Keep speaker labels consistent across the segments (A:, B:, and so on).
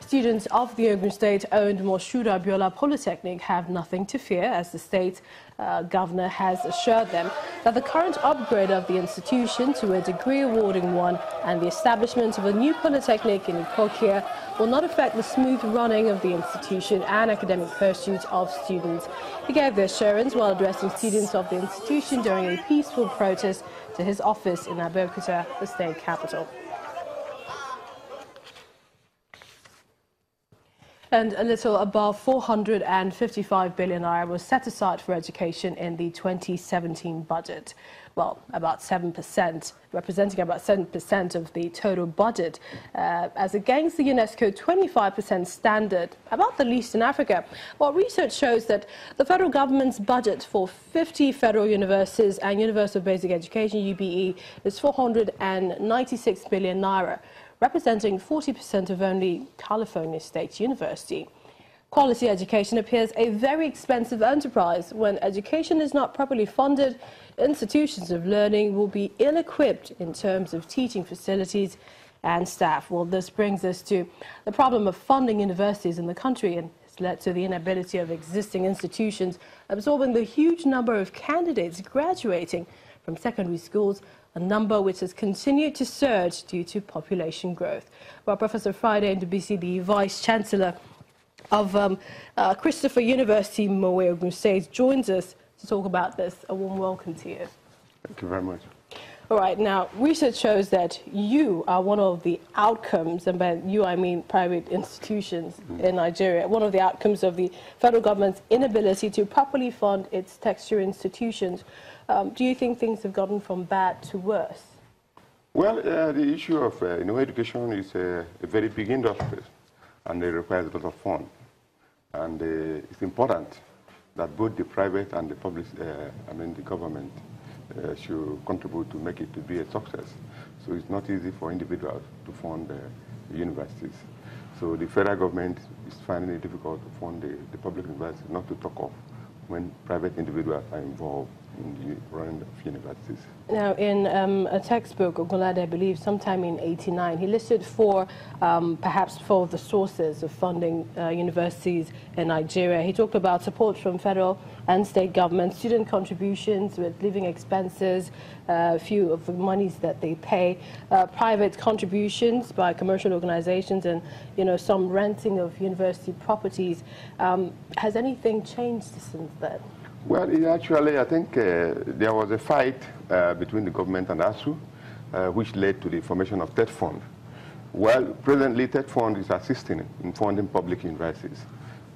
A: Students of the Ogun State-owned Moshood Abiola Polytechnic have nothing to fear, as the state governor has assured them that the current upgrade of the institution to a degree-awarding one and the establishment of a new polytechnic in Ikokia will not affect the smooth running of the institution and academic pursuits of students. He gave the assurance while addressing students of the institution during a peaceful protest to his office in Abeokuta, the state capital. And a little above 455 billion naira was set aside for education in the 2017 budget. Well, about 7%, representing about 7% of the total budget, as against the UNESCO 25% standard, about the least in Africa. Well, research shows that the federal government's budget for 50 federal universities and universal basic education, UBE, is 496 billion naira. Representing 40% of only California State University. Quality education appears a very expensive enterprise. When education is not properly funded, institutions of learning will be ill-equipped in terms of teaching facilities and staff. Well, this brings us to the problem of funding universities in the country and has led to the inability of existing institutions absorbing the huge number of candidates graduating from secondary schools, a number which has continued to surge due to population growth. Well, Professor Friday Ndubisi, the Vice-Chancellor of Christopher University, Mowe, Ogun State, joins us to talk about this. A warm welcome to you.
B: Thank you very much.
A: All right, now, research shows that you are one of the outcomes, and by you I mean private institutions in Nigeria, one of the outcomes of the federal government's inability to properly fund its tertiary institutions. Do you think things have gotten from bad to worse?
B: Well, the issue of education is a very big industry, and it requires a lot of funds. And it's important that both the private and the public, the government, should contribute to make it to be a success. So it's not easy for individuals to fund the universities. So the federal government is finding it difficult to fund the public universities, not to talk of when private individuals are involved in the running of universities.
A: Now, in a textbook, Ogunlade, I believe, sometime in '89, he listed perhaps four of the sources of funding universities in Nigeria. He talked about support from federal and state governments, student contributions with living expenses, a few of the monies that they pay, private contributions by commercial organizations, and some renting of university properties. Has anything changed since then?
B: Well, actually, I think there was a fight between the government and ASU, which led to the formation of TED Fund. Well, presently, TED Fund is assisting in funding public universities,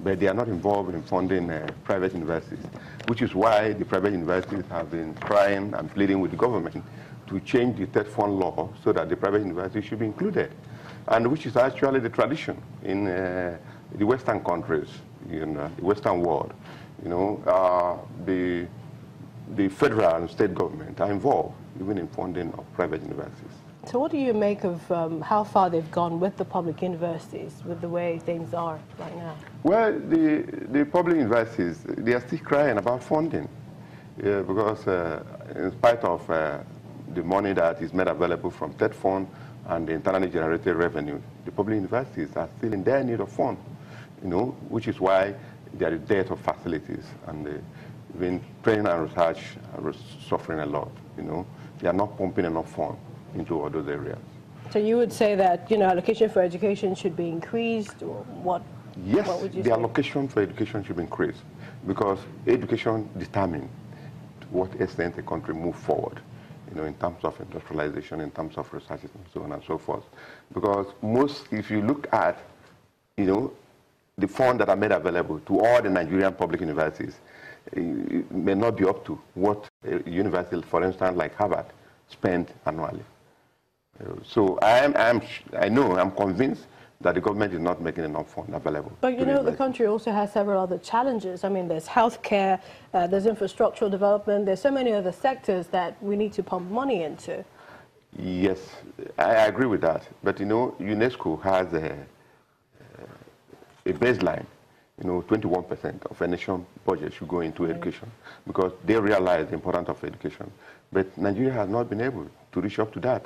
B: but they are not involved in funding private universities, which is why the private universities have been trying and pleading with the government to change the TED Fund law so that the private universities should be included, and which is actually the tradition in the Western countries, the Western world. The federal and state government are involved even in funding of private universities.
A: So what do you make of how far they've gone with the public universities, with the way things are right now?
B: Well, the public universities, they are still crying about funding because in spite of the money that is made available from TED Fund and the internally generated revenue, the public universities are still in their need of funds, which is why there is dearth of facilities, and even training and research are suffering a lot. They are not pumping enough funds into all those areas. So
A: you would say that allocation for education should be increased, or what?
B: Yes,
A: what would you
B: the
A: say?
B: allocation for education should be increased because education determines to what extent a country moves forward. In terms of industrialization, in terms of research, and so on and so forth. Because if you look at, the funds that are made available to all the Nigerian public universities may not be up to what a university, for instance, like Harvard, spend annually. So I'm convinced that the government is not making enough funds available.
A: But the country also has several other challenges. I mean, there's healthcare, there's infrastructural development, there's so many other sectors that we need to pump money into.
B: Yes, I agree with that. But UNESCO has a baseline, 21% of a nation's budget should go into education because they realize the importance of education. But Nigeria has not been able to reach up to that.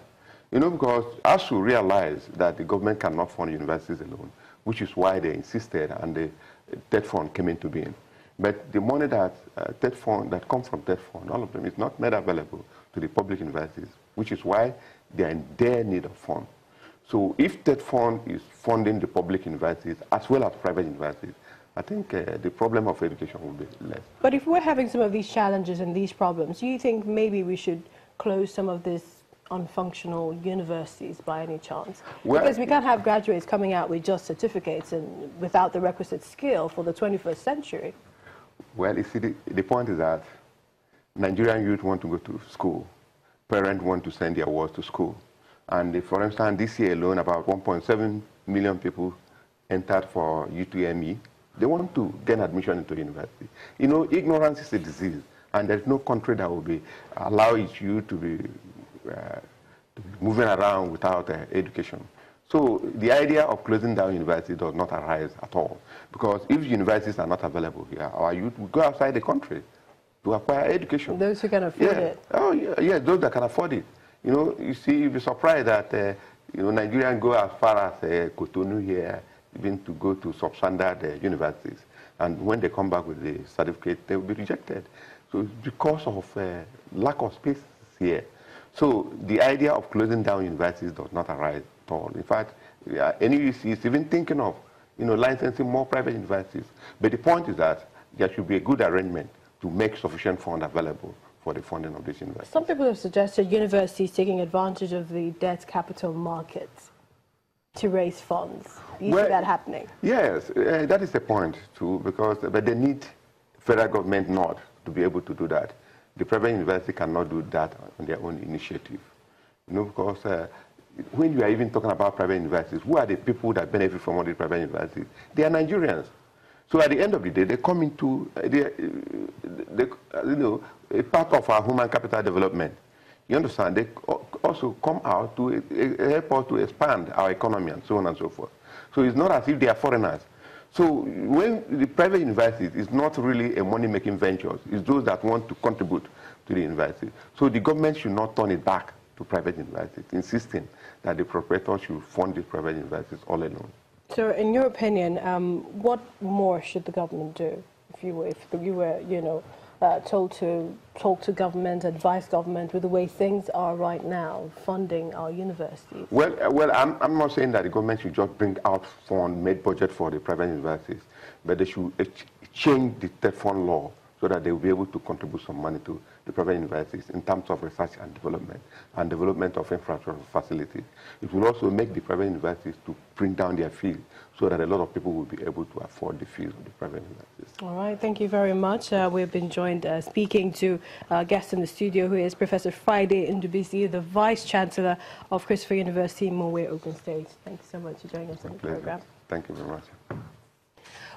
B: You know, because ASU realized that the government cannot fund universities alone, which is why they insisted and the TED fund came into being. But the money that that comes from TED fund, all of them, is not made available to the public universities, which is why they are in their need of funds. So if TED fund is funding the public universities as well as private universities, I think the problem of education will be less.
A: But if we're having some of these challenges and these problems, do you think maybe we should close some of these unfunctional universities by any chance?
B: Well,
A: because we can't have graduates coming out with just certificates and without the requisite skill for the 21st century.
B: Well, you see, the point is that Nigerian youth want to go to school. Parents want to send their wards to school. And for instance, this year alone, about 1.7 million people entered for UTME. They want to get admission into university. You know, ignorance is a disease, and there's no country that will allow its youth to be moving around without education. So the idea of closing down universities does not arise at all, because if universities are not available here, our youth will go outside the country to acquire education.
A: Those who can afford it.
B: Oh, yeah, those that can afford it. You know, you see, you'll be surprised that, you know, Nigerians go as far as Cotonou here, even to go to substandard universities. And when they come back with the certificate, they will be rejected. So it's because of lack of space here. So the idea of closing down universities does not arise at all. In fact, NUEC is even thinking of, you know, licensing more private universities. But the point is that there should be a good arrangement to make sufficient funds available for the funding of this university.
A: Some people have suggested universities taking advantage of the debt capital markets to raise funds. Do you see that happening?
B: Yes, that is the point too, because but they need federal government nod to be able to do that. The private university cannot do that on their own initiative. You know, because when you are even talking about private universities, who are the people that benefit from all the private universities? They are Nigerians. So at the end of the day, they come into you know, a part of our human capital development. You understand? They also come out to help us to expand our economy and so on and so forth. So it's not as if they are foreigners. So when the private universities is not really a money-making venture, it's those that want to contribute to the university. So the government should not turn it back to private universities, insisting that the proprietors should fund the private universities all alone.
A: So in your opinion, what more should the government do if you were, you know, told to talk to government, advise government with the way things are right now, funding our universities?
B: Well, I'm not saying that the government should just bring out fund, make budget for the private universities, but they should change the TED fund law so that they will be able to contribute some money to the private universities in terms of research and development of infrastructure facilities. It will also make the private universities to bring down their fees so that a lot of people will be able to afford the fees of the private universities. All
A: right, thank you very much. We've been joined speaking to our guest in the studio, who is Professor Friday Ndubisi, the Vice Chancellor of Christopher University, Mowe, Ogun State. Thank you so much for joining us on the program.
B: Thank you very much.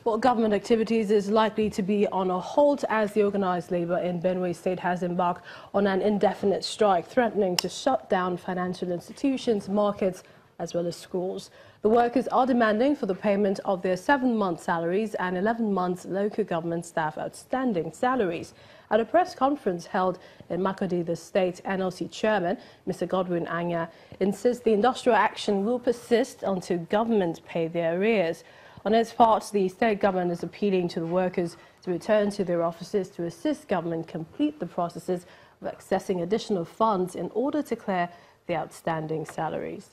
A: Well, government activities is likely to be on a halt as the organised labour in Benue State has embarked on an indefinite strike, threatening to shut down financial institutions, markets, as well as schools. The workers are demanding for the payment of their 7-month salaries and 11 months local government staff outstanding salaries. At a press conference held in Makurdi, the state NLC chairman, Mr. Godwin Anya, insists the industrial action will persist until government pay their arrears. On its part, the state government is appealing to the workers to return to their offices to assist government complete the processes of accessing additional funds in order to clear the outstanding salaries.